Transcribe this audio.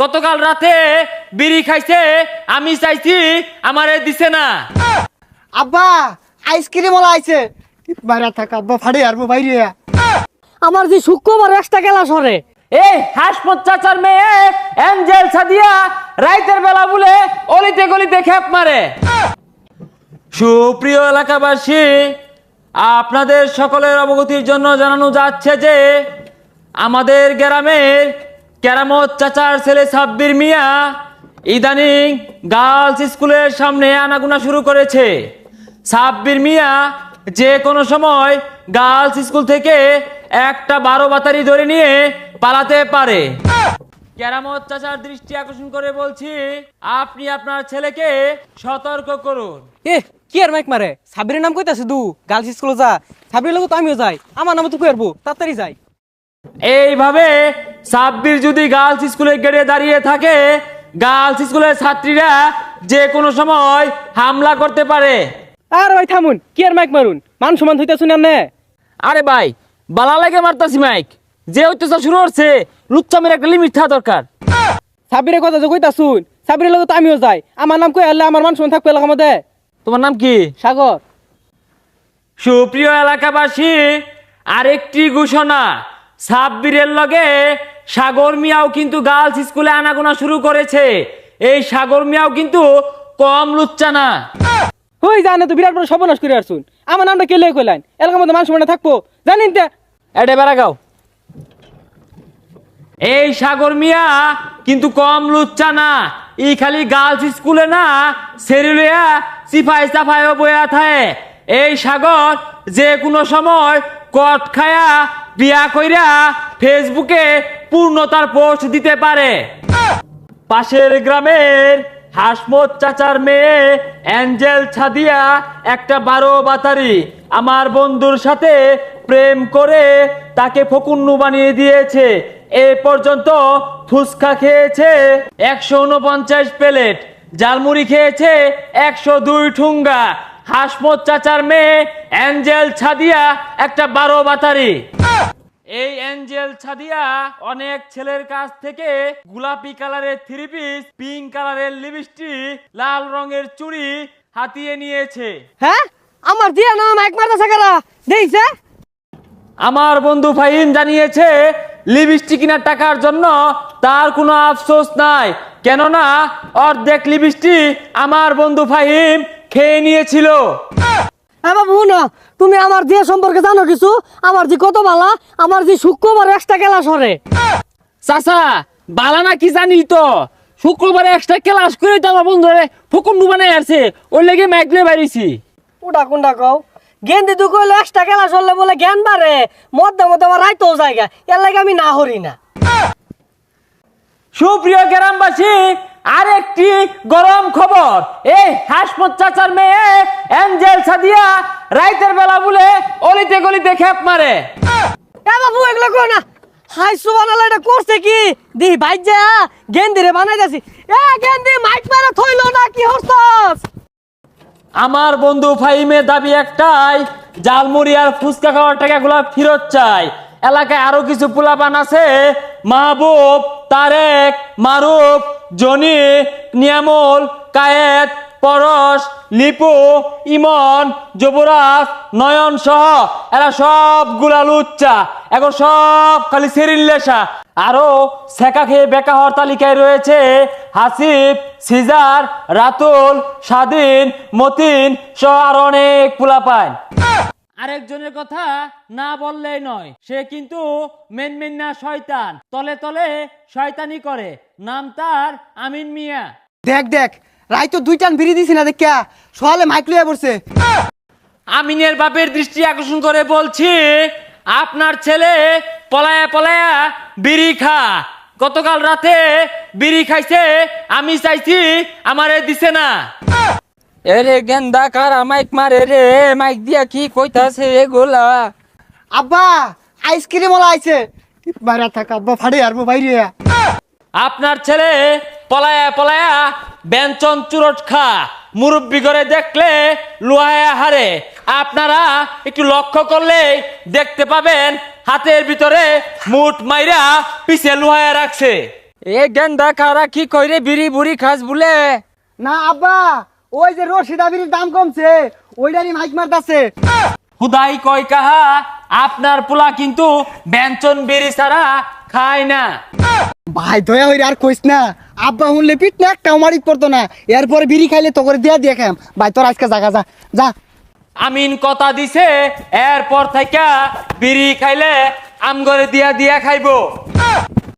গতকাল রাতে বিড়ি খাইছে, আমি চাইছি আমারে দিছে না। আব্বা আইসক্রিম ওলা আইছে, বাইরে থাক আব্বা, ফাড়ে আরবো বাইরে। আমার যে শুক্রবার একটা গেলা সরে এই হাসমত চাচার মেয়ে এঞ্জেল সাদিয়া রাইতের বেলা বলে অলিতে গলিতে খেপ মারে। সুপ্রিয় এলাকাবাসী, আপনাদের সকলের অবগতির জন্য জানানো যাচ্ছে যে আমাদের গ্রামের কেরামত চাচার ছেলে সাব্বির মিয়া ইদানিং গার্লস স্কুলের সামনে আনাগোনা শুরু করেছে। সাব্বির মিয়া যে কোনো সময় গার্লস স্কুল থেকে একটা 12 বাতারি ধরে নিয়ে পালাতে পারে। কেরামত চাচার দৃষ্টি আকর্ষণ করে বলছি, আপনি আপনার ছেলেকে সতর্ক করুন। এ কি আর মাইক মারে, সাবিরের নাম কইতাছে দু গার্লস স্কুলে যা, সাবিরের লোক তো আমিও যাই, আমার নামে তো কইরবো, তাড়াতাড়ি যাই। এইভাবে সাব্বির যদি গার্লস স্কুলের গেটে দাঁড়িয়ে থাকে, গার্লস স্কুলের ছাত্রীরা যে কোনো সময় হামলা করতে পারে। আর ভাই থামুন, কি আর মাইক মারুন, মান সমান হইতাছুন না। আরে ভাই, বালা লাগে মারতাছি মাইক, যে অত্যাচার শুরু হচ্ছে লুচ্চামের একটা লিমিট থাকা দরকার। সাবিরের কথা যে কইতাছুন, সাবিরের লোক তো আমিও যাই, আমার নাম কই আল্লাহ আমার মান সমান থাকবে এলাকার মধ্যে। তোমার নাম কি? সাগর। সুপ্রিয় এলাকাবাসী, আরেকটি ঘোষণা, সাব্বিরের লগে সাগর মিয়াও কিন্তু গার্লস স্কুলে আনাগোনা শুরু করেছে। এই সাগর মিয়াও কিন্তু কম লুচ্চা না। হই জানে তো বিরাট বড় সর্বনাশ করে আসুন, আমার নামটা কে লেগে কইলেন, এলাকার মধ্যে মান সমান থাকবো জানেন তে। এডে বেড়াগাও। এই সাগর মিয়া কিন্তু কম লুচ্চা না, ই খালি গার্লস স্কুলে না সেরিলিয়া সিফাই সাফাইও বয়া থাকে। এই সাগর যে কোনো সময় কট খায়া বিয়া কইরা ফেসবুকে পূর্ণতার পোস্ট দিতে পারে। পাশের গ্রামের হাসমত চাচার মেয়ে এঞ্জেল ছাদিয়া একটা 12 বাতারি আমার বন্ধুর সাথে প্রেম করে তাকে ফকুন্নু বানিয়ে দিয়েছে। এ পর্যন্ত ফুচকা খেয়েছে 149 প্লেট, জালমুড়ি খেয়েছে 102 ঠুঙ্গা। হাসমত চাচার মেয়ে এঞ্জেল ছাদিয়া একটা 12 বাতারি। এই এঞ্জেল ছাদিয়া অনেক ছেলের কাছ থেকে গোলাপি কালারের 3 পিস, পিঙ্ক কালারের লিপস্টিক, লাল রঙের চুড়ি হাতিয়ে নিয়েছে। হ্যাঁ আমার দিয়া না মাইক মারতাছে কারা দেইছে? আমার বন্ধু ফাহিম জানিয়েছে লিপস্টিক কেনার টাকার জন্য তার কোনো আফসোস নাই, কেননা অর্ধেক লিপস্টিক আমার বন্ধু ফাহিম খেয়ে নিয়েছিল। বাবু না, তুমি আমার দিয়ে সম্পর্কে জানো কিছু? আমার যে কত বালা, আমার যে শুক্রবার একটা গেলা সরে। চাচা বালা না কি জানি তো, শুক্রবারে এক্সট্রা ক্লাস করে তো আমার বন্ধুরে ফকুন্ডু বানাই আছে, ওই লেগে মাইকলে বাইরেছি। ওটা কোনটা কও? গেন্দি দু কইলে একটা গেলা সরলে বলে জ্ঞান বাড়ে, মধ্যে মধ্যে আমার রাইতেও জায়গা, এর লাগে আমি না হরি না। সুপ্রিয় গ্রামবাসী, আরেকটি গরম খবর, এই হাসমত চাচার মেয়ে এঞ্জেল সাদিয়া রাইতের বেলা বলে অলিতে গলিতে খেপ মারে। বাবু এগুলো কো না, হাই সুবহানাল্লাহ, এটা করছে কি দি ভাই যা গেন্দি রে বানাই যাচ্ছি। গেন্দি মাইক মারা থইলো না কি হরছস? আমার বন্ধু ফাহিমের দাবি একটাই, জালমুড়ি আর ফুচকা খাওয়ার টাকাগুলো ফেরত চাই। এলাকায় আরো কিছু পোলাপান আছে, মাহবুব, তারেক, মারুফ, জনি, নিয়ামল, কায়েত, পরশ, লিপু, ইমন, যুবরাজ, নয়ন সহ এরা সবগুলা লুচ্চা, এখন সব খালি সেরিল্লেসা। আরো সেকা খেয়ে বেকা হওয়ার তালিকায় রয়েছে হাসিব, সিজার, রাতুল, স্বাধীন, মতিন সহ আরো অনেক পোলাপান। আরেকজনের কথা না বললেই নয়, সে কিন্তু মেন না শয়তান, তলে তলে শয়তানি করে, নাম তার আমিন মিয়া। দেখ দেখ, রাই তো 2 টান বিড়ি দিছি না দেখা, সকালে মাইক লইয়া পড়ছে। আমিনের বাপের দৃষ্টি আকর্ষণ করে বলছি, আপনার ছেলে পলায়া পলায়া বিড়ি খা, গতকাল রাতে বিড়ি খাইছে, আমি চাইছি আমারে দিছে না। এরে গেন্দা কারা মাইক মারে রে, মাইক দিয়া কি কইতাছে এগুলা? আব্বা আইসক্রিম ওলা আইছে, বাইরে থাক আব্বা, ফাড়ে আরবো বাইরে। আপনার ছেলে পলায়া পলায়া ব্যঞ্চন চুরট খা, মুরব্বি করে দেখলে লুহায়া হারে। আপনারা একটু লক্ষ্য করলে দেখতে পাবেন হাতের ভিতরে মুঠ মাইরা পিছে লুহায়া রাখছে। এ গেন্দা কারা কি কইরে বিড়ি বুড়ি খাস বলে? না আব্বা, ওই যে রশিদা বিড়ির দাম কমছে ওইটারই মাইক মারতাছে। হুদাই কয় কাহা আপনার পোলা কিন্তু ব্যঞ্জন বেরি ছাড়া খায় না। ভাই দয়া হইরে আর কইস না, আব্বা শুনলে পিট না একটা মারিক পড়তো না, এরপরে বিড়ি খাইলে তো করে দিয়া খাম। ভাই তোর আজকে জাগা যা যা। আমিন কথা দিছে এরপর থেকে বিড়ি খাইলে আম করে দিয়া খাইবো।